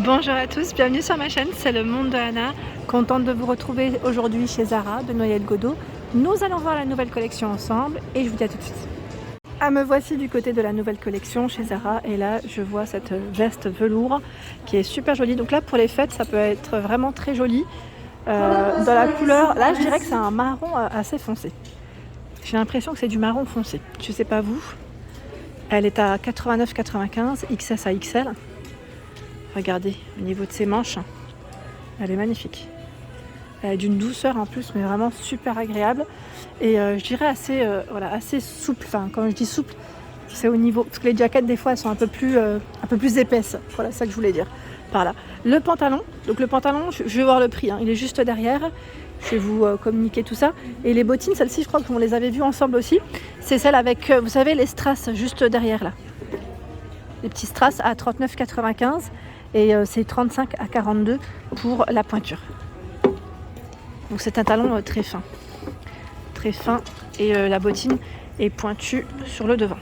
Bonjour à tous, bienvenue sur ma chaîne, c'est le monde de Anna. Contente de vous retrouver aujourd'hui chez Zara de Noyelles Godot. Nous allons voir la nouvelle collection ensemble et je vous dis à tout de suite. Me voici du côté de la nouvelle collection chez Zara et là je vois cette veste velours qui est super jolie. Donc là pour les fêtes ça peut être vraiment très joli. Dans la couleur, là je dirais que c'est un marron assez foncé. J'ai l'impression que c'est du marron foncé, je sais pas vous. Elle est à 89,95 XS à XL. Regardez, au niveau de ses manches, elle est magnifique. Elle est d'une douceur en plus, mais vraiment super agréable. Et je dirais assez souple. Enfin, quand je dis souple, c'est au niveau... Parce que les jaquettes, des fois, elles sont un peu plus épaisses. Voilà, c'est ça que je voulais dire par là. Le pantalon, je vais voir le prix. Il est juste derrière. Je vais vous communiquer tout ça. Et les bottines, celles-ci, je crois qu'on les avait vues ensemble aussi. C'est celle avec, vous savez, les strass juste derrière là. Les petits strass à 39,95. Et c'est 35 à 42 pour la pointure. Donc c'est un talon très fin et la bottine est pointue sur le devant.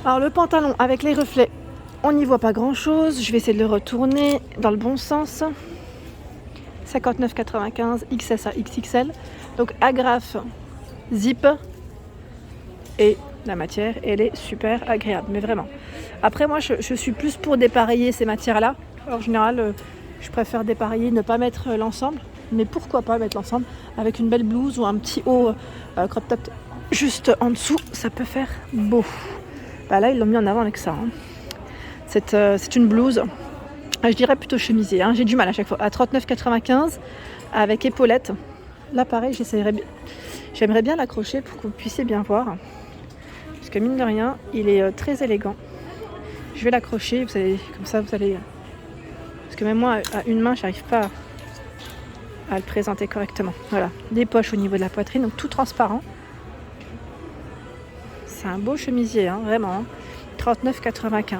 Alors le pantalon avec les reflets, on n'y voit pas grand chose. Je vais essayer de le retourner dans le bon sens. 59,95 XS à XXL. Donc agrafe, zip et la matière, elle est super agréable, mais vraiment. Après, moi, je suis plus pour dépareiller ces matières-là. En général, je préfère dépareiller, ne pas mettre l'ensemble. Mais pourquoi pas mettre l'ensemble avec une belle blouse ou un petit haut crop top juste en dessous. Ça peut faire beau. Bah là, ils l'ont mis en avant avec ça. C'est une blouse. Je dirais plutôt chemisier. J'ai du mal à chaque fois. À 39,95 avec épaulette. Là, pareil, j'aimerais bien l'accrocher pour que vous puissiez bien voir. Parce que mine de rien, il est très élégant. Je vais l'accrocher, comme ça vous allez... Parce que même moi, à une main, j'arrive pas à le présenter correctement. Voilà, des poches au niveau de la poitrine, donc tout transparent. C'est un beau chemisier, vraiment. 39,95.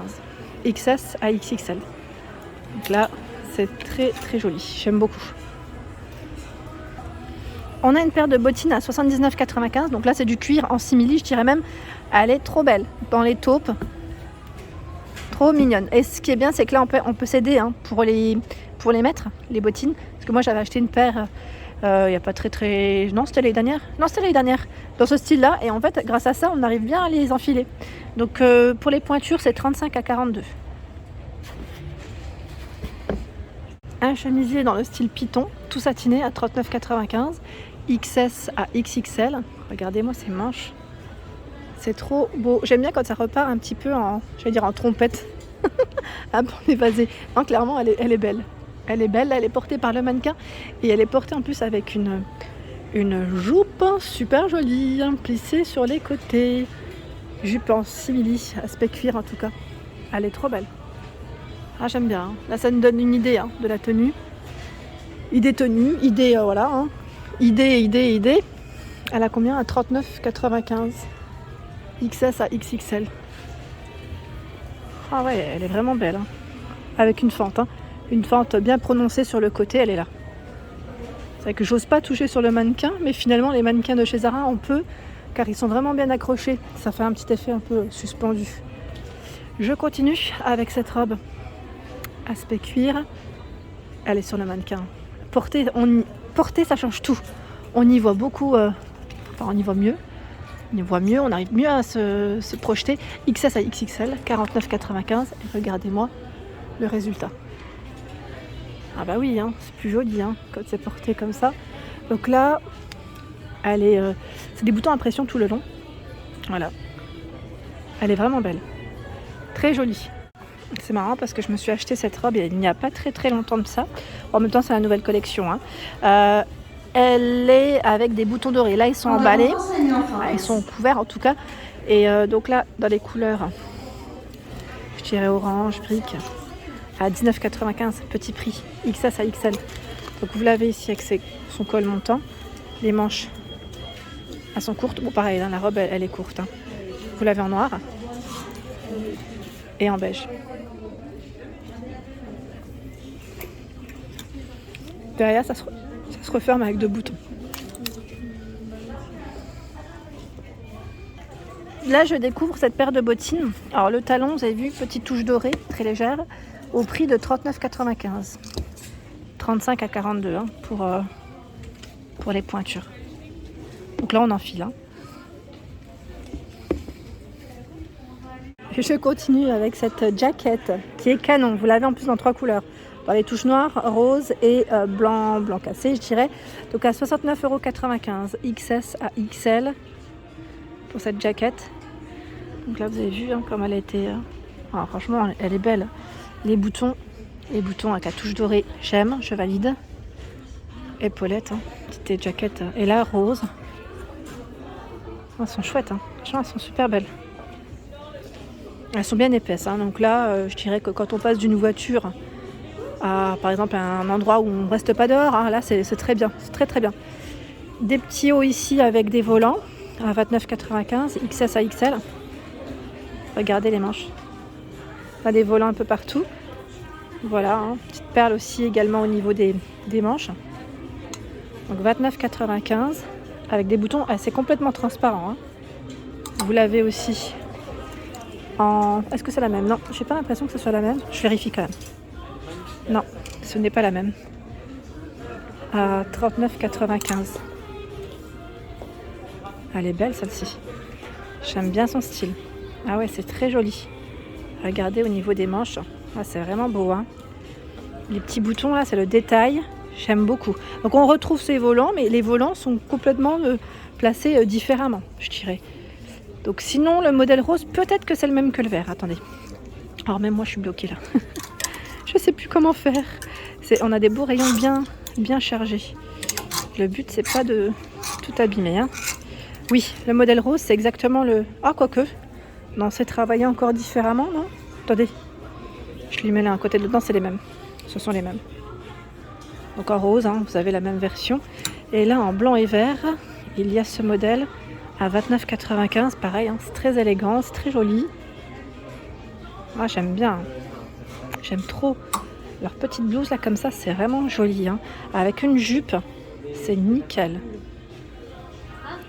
XS à XXL. Donc là, c'est très très joli, j'aime beaucoup. On a une paire de bottines à 79,95. Donc là, c'est du cuir en simili, je dirais même. Elle est trop belle, dans les taupes. Trop mignonne. Et ce qui est bien, c'est que là, on peut s'aider pour les mettre, les bottines. Parce que moi, j'avais acheté une paire, il n'y a pas très... Non, c'était l'année dernière. Non, c'était l'année dernière. Dans ce style-là. Et en fait, grâce à ça, on arrive bien à les enfiler. Donc, pour les pointures, c'est 35 à 42. Un chemisier dans le style python, tout satiné à 39,95. XS à XXL. Regardez-moi ces manches. C'est trop beau. J'aime bien quand ça repart un petit peu en trompette. Un peu évasé. Non, clairement, elle est belle. Elle est belle, elle est portée par le mannequin. Et elle est portée en plus avec une jupe super jolie, plissée sur les côtés. Jupe en simili, aspect cuir en tout cas. Elle est trop belle. J'aime bien. Là, ça nous donne une idée de la tenue. Idée tenue, idée, voilà. Idée. Elle a combien? À 39,95. XS à XXL. Ah ouais, elle est vraiment belle. Avec une fente. Une fente bien prononcée sur le côté, elle est là. C'est vrai que j'ose pas toucher sur le mannequin, mais finalement les mannequins de chez Zara, on peut, car ils sont vraiment bien accrochés. Ça fait un petit effet un peu suspendu. Je continue avec cette robe. Aspect cuir. Elle est sur le mannequin. Porter, ça change tout. On y voit beaucoup, on y voit mieux. On arrive mieux à se projeter. XS à XXL, 49,95. Et regardez-moi le résultat. Ah bah oui, c'est plus joli quand c'est porté comme ça. Donc là, c'est des boutons à pression tout le long. Voilà. Elle est vraiment belle. Très jolie. C'est marrant parce que je me suis acheté cette robe il n'y a pas très très longtemps de ça. En même temps, c'est la nouvelle collection. Elle est avec des boutons dorés. Là, ils sont emballés. Ils sont couverts en tout cas. Et donc là, dans les couleurs, je dirais orange, brique, à 19,95, petit prix, XS à XL. Donc vous l'avez ici avec son col montant. Les manches, elles sont courtes. Bon, pareil, la robe, elle est courte. Vous l'avez en noir et en beige. Derrière, ça se referme avec 2 boutons. Là, je découvre cette paire de bottines. Alors, le talon, vous avez vu, petite touche dorée, très légère, au prix de 39,95. 35 à 42 hein, pour les pointures. Donc là, on enfile. Hein. Je continue avec cette jaquette qui est canon. Vous l'avez en plus dans 3 couleurs. Dans les touches noires, rose et blanc cassé, je dirais. Donc à 69,95 €, XS à XL pour cette jaquette. Donc là, vous avez vu hein, comme elle a été... Alors, franchement, elle est belle. Les boutons à 4 touches dorées, j'aime, je valide. Épaulettes, hein, petite jaquette. Et là, rose. Elles sont chouettes, hein. Franchement, elles sont super belles. Elles sont bien épaisses, hein. Donc là, je dirais que quand on passe d'une voiture à, par exemple, un endroit où on ne reste pas dehors, hein, là, c'est très bien, c'est très très bien. Des petits hauts ici avec des volants à 29,95 €, XS à XL. Regardez les manches. On a des volants un peu partout. Voilà, hein. Petite perle aussi également au niveau des manches. Donc 29,95 € avec des boutons assez complètement transparents. Hein. Vous l'avez aussi en... Est-ce que c'est la même? Non, j'ai pas l'impression que ce soit la même. Je vérifie quand même. Non, ce n'est pas la même. À 39,95 €. Elle est belle celle-ci. J'aime bien son style. Ah ouais, c'est très joli. Regardez au niveau des manches. Ah, c'est vraiment beau. Hein. Les petits boutons là, c'est le détail. J'aime beaucoup. Donc on retrouve ces volants, mais les volants sont complètement placés différemment, je dirais. Donc sinon, le modèle rose, peut-être que c'est le même que le vert. Attendez. Alors même moi, je suis bloquée là. Je sais plus comment faire. On a des beaux rayons bien chargés. Le but, c'est pas de tout abîmer. Hein. Oui, le modèle rose, c'est exactement le... Ah, quoique. Non, c'est travaillé encore différemment, non? Attendez. Je lui mets là un côté dedans, c'est les mêmes. Ce sont les mêmes. Donc en rose, hein, vous avez la même version. Et là, en blanc et vert, il y a ce modèle à 29,95 €. Pareil, hein, c'est très élégant, c'est très joli. Moi, j'aime bien. J'aime trop. Leur petite blouse, là, comme ça, c'est vraiment joli. Hein. Avec une jupe, c'est nickel.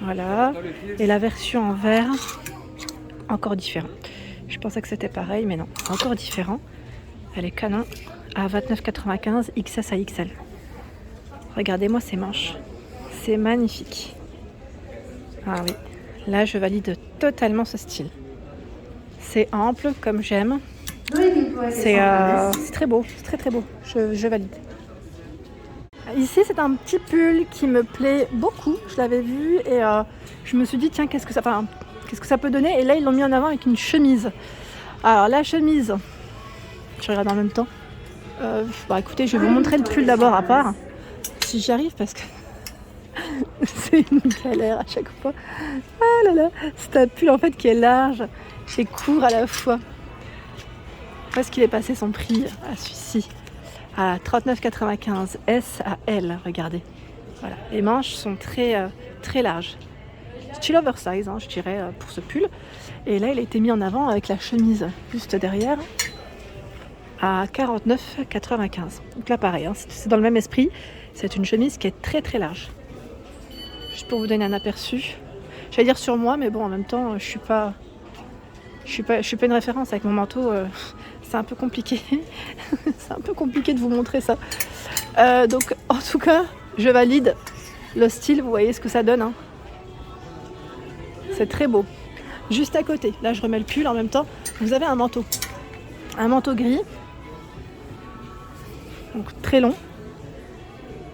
Voilà. Et la version en vert, encore différent. Je pensais que c'était pareil, mais non. Encore différent. Elle est canon à 29,95 €, XS à XL. Regardez-moi ces manches. C'est magnifique. Ah oui. Là, je valide totalement ce style. C'est ample, comme j'aime. C'est très beau. C'est très très beau. Je valide. Ici, c'est un petit pull qui me plaît beaucoup. Je l'avais vu et je me suis dit, tiens, qu'est-ce que ça peut donner? Et là, ils l'ont mis en avant avec une chemise. Alors, la chemise, je regarde en même temps. Écoutez, je vais vous montrer le pull d'abord à part. Si j'y arrive, parce que c'est une galère à chaque fois. Ah là là, c'est un pull en fait qui est large et court à la fois. Parce qu'il est passé son prix à celui-ci à 39,95 €, S à L, regardez. Voilà, les manches sont très larges. Style oversize, hein, je dirais, pour ce pull. Et là, il a été mis en avant avec la chemise juste derrière à 49,95 €. Donc là, pareil, hein, c'est dans le même esprit. C'est une chemise qui est très très large. Juste pour vous donner un aperçu. J'allais dire sur moi, mais bon, en même temps, je suis pas une référence avec mon manteau. C'est un peu compliqué. C'est un peu compliqué de vous montrer ça. Donc, en tout cas, je valide le style. Vous voyez ce que ça donne. Hein. C'est très beau. Juste à côté, là, je remets le pull en même temps. Vous avez un manteau. Un manteau gris. Donc, très long.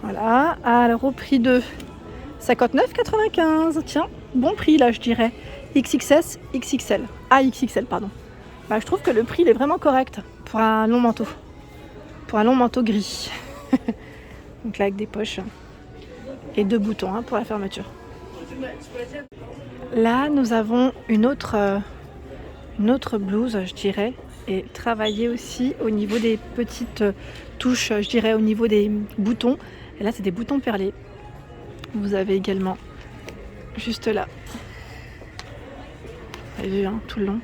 Voilà. Alors, au prix de 59,95 €. Tiens, bon prix, là, je dirais. XXS, XXL. Ah, XXL, pardon. Je trouve que le prix, il est vraiment correct pour un long manteau. Pour un long manteau gris. Donc là, avec des poches et 2 boutons hein, pour la fermeture. Là, nous avons une autre blouse, je dirais, et travaillée aussi au niveau des petites touches, je dirais, au niveau des boutons. Et là, c'est des boutons perlés. Vous avez également juste là. Vous avez vu, hein, tout le long.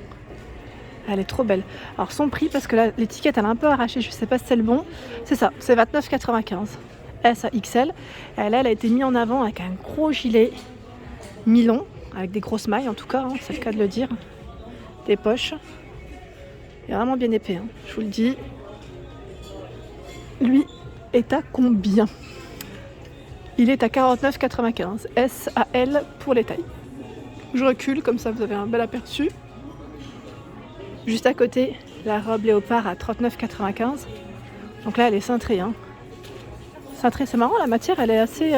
Elle est trop belle. Alors son prix, parce que là, l'étiquette elle est un peu arrachée, je sais pas si c'est le bon. C'est ça, c'est 29,95 €. S à XL. Et là, elle a été mise en avant avec un gros gilet mi-long avec des grosses mailles en tout cas, hein, c'est le cas de le dire. Des poches. Il est vraiment bien épais, hein, je vous le dis. Lui est à combien? Il est à 49,95. S à L pour les tailles. Je recule, comme ça vous avez un bel aperçu. Juste à côté, la robe léopard à 39,95. Donc là, elle est cintrée. Hein. Cintrée, c'est marrant, la matière, elle est assez...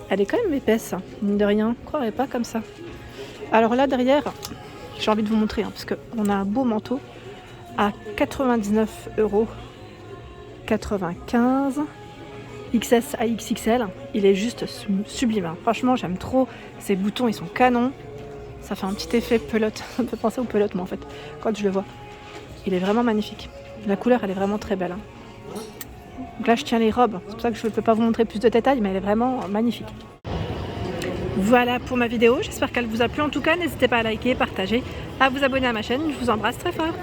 Elle est quand même épaisse, hein, mine de rien. Je croirais pas comme ça. Alors là, derrière, j'ai envie de vous montrer, hein, parce qu'on a un beau manteau à 99,95 €. XS à XXL. Il est juste sublime. Hein. Franchement, j'aime trop. Ces boutons, ils sont canons. Ça fait un petit effet pelote. Ça me fait penser aux pelotes, moi, en fait, quand je le vois. Il est vraiment magnifique. La couleur, elle est vraiment très belle. Hein. Donc là, je tiens les robes. C'est pour ça que je ne peux pas vous montrer plus de détails, mais elle est vraiment magnifique. Voilà pour ma vidéo. J'espère qu'elle vous a plu. En tout cas, n'hésitez pas à liker, partager, à vous abonner à ma chaîne. Je vous embrasse très fort.